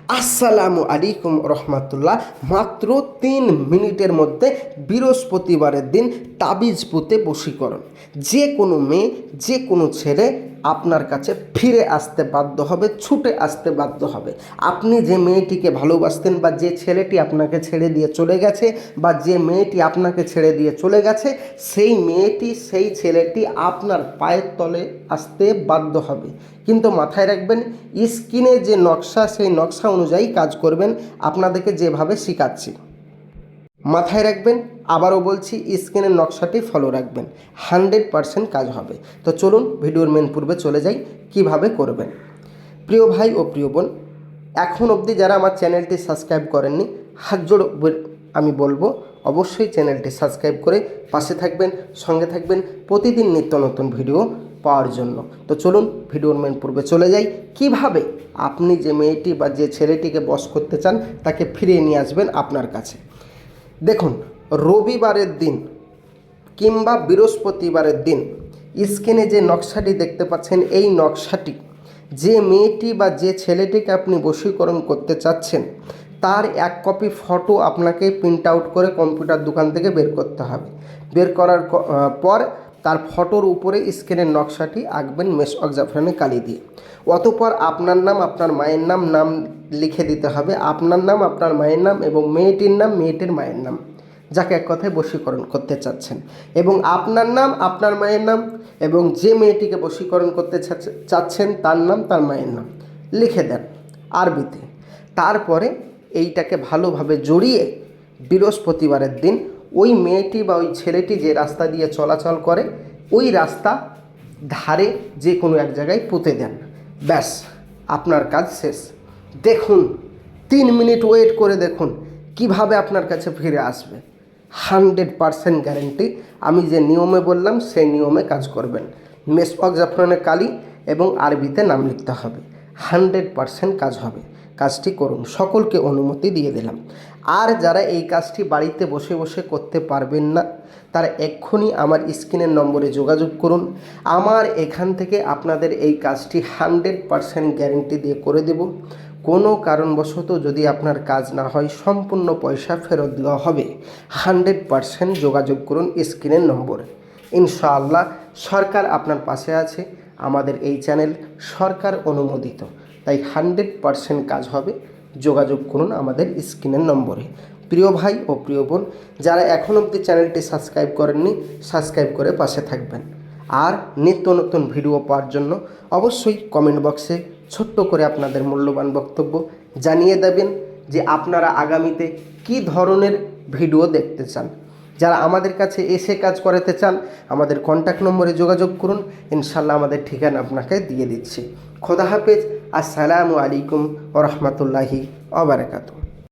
আসসালামু আলাইকুম রহমতুল্লাহ। মাত্র 3 মিনিটের মধ্যে বৃহস্পতিবারের দিন তাবিজ পুঁতে বশীকরণ। যে কোনো মেয়ে, যে কোনো ছেলে আপনার কাছে ফিরে আসতে বাধ্য হবে, ছুটে আসতে বাধ্য হবে। আপনি যে মেয়েটিকে ভালোবাসতেন বা যে ছেলেটি আপনাকে ছেড়ে দিয়ে চলে গেছে বা যে মেয়েটি আপনাকে ছেড়ে দিয়ে চলে গেছে, সেই মেয়েটি, সেই ছেলেটি আপনার পায়ের তলে আসতে বাধ্য হবে। কিন্তু মাথায় রাখবেন, স্ক্রিনে যে নকশা, সেই নকশা অনুযায়ী কাজ করবেন, আপনাদেরকে যেভাবে শেখাচ্ছি। মাথায় রাখবেন, আবারও বলছি, স্ক্রিনের নকশাটি ফলো রাখবেন, 100% কাজ হবে। তো চলুন ভিডিওর মেন পূর্বে চলে যাই কিভাবে করবেন। প্রিয় ভাই ও প্রিয় বোন, এখন অবধি যারা আমার চ্যানেলটি সাবস্ক্রাইব করেননি, হাত জোড় আমি বলবো অবশ্যই চ্যানেলটি সাবস্ক্রাইব করে পাশে থাকবেন, সঙ্গে থাকবেন প্রতিদিন নিত্য নতুন ভিডিও পাওয়ার জন্য। তো চলুন ভিডিওর মেন পূর্বে চলে যাই কিভাবে আপনি যে মেয়েটি বা যে ছেলেটিকে বশ করতে চান তাকে ফিরিয়ে নিয়ে আসবেন আপনার কাছে। দেখুন, রবিবারের দিন কিংবা বৃহস্পতিবারের দিন স্ক্রিনে যে নকশাটি দেখতে পাচ্ছেন, এই নকশাটি যে মেয়েটি বা যে ছেলেটিকে আপনি বশীকরণ করতে চাচ্ছেন তার এক কপি ফটো আপনাকে প্রিন্ট আউট করে কম্পিউটার দোকান থেকে বের করতে হবে। বের করার পর তার ফটোর উপরে স্ক্রিনের নকশাটি আঁকবেন মেশক জাফরানি কালি দিয়ে। অতঃপর আপনার নাম, আপনার মায়ের নাম লিখে দিতে হবে। আপনার নাম, আপনার মায়ের নাম এবং মেয়েটির নাম, মেয়েটির মায়ের নাম, যাকে এক কথায় বশীকরণ করতে চাচ্ছেন, এবং আপনার নাম, আপনার মায়ের নাম এবং যে মেয়েটিকে বশীকরণ করতে চাচ্ছেন তার নাম, তার মায়ের নাম লিখে দেন আরবিতে। তারপরে এইটাকে ভালোভাবে জড়িয়ে বৃহস্পতিবারের দিন ওই মেয়েটি বা ওই ছেলেটি যে রাস্তা দিয়ে চলাচল করে ওই রাস্তা ধারে যে কোনো এক জায়গায় পুঁতে দেন। ব্যাস, আপনার কাজ শেষ। দেখুন, 3 মিনিট ওয়েট করে দেখুন কিভাবে আপনার কাছে ফিরে আসবে। 100% গ্যারেন্টি। আমি যে নিয়মে বললাম সেই নিয়মে কাজ করবেন। মেশক জাফরানে কালি এবং আরবিতে নাম লিখতে হবে। 100% কাজ হবে। কাজটি করুন, সকলকে অনুমতি দিয়ে দিলাম। আর যারা এই কাজটি বাড়িতে বসে বসে করতে পারবেন না, তারা এক্ষুনি আমার স্ক্রিনের নম্বরে যোগাযোগ করুন। আমার এখান থেকে আপনাদের এই কাজটি 100% গ্যারেন্টি দিয়ে করে দেব। কোনো কারণবশত যদি আপনার কাজ না হয়, সম্পূর্ণ পয়সা ফেরত দেওয়া হবে। 100% যোগাযোগ করুন স্ক্রিনের নম্বরে। ইনশাআল্লাহ সরকার আপনার পাশে আছে। আমাদের এই চ্যানেল সরকার অনুমোদিত, তাই 100% কাজ হবে। যোগাযোগ করুন আমাদের স্ক্রিনের নম্বরে। প্রিয় ভাই ও প্রিয় বোন, যারা এখন অবধি চ্যানেলটি সাবস্ক্রাইব করেননি, সাবস্ক্রাইব করে পাশে থাকবেন। আর নিত্য নতুন ভিডিও পাওয়ার জন্য অবশ্যই কমেন্ট বক্সে ছোট্ট করে আপনাদের মূল্যবান বক্তব্য জানিয়ে দেবেন যে আপনারা আগামীতে কী ধরনের ভিডিও দেখতে চান। যারা আমাদের কাছে এসে কাজ করাতে চান, আমাদের কন্ট্যাক্ট নম্বরে যোগাযোগ করুন। ইনশাল্লাহ আমাদের ঠিকানা আপনাকে দিয়ে দিচ্ছি। খোদা হাফেজ। আসসালামু আলাইকুম ওয়া রাহমাতুল্লাহি ওয়া বারাকাতুহু।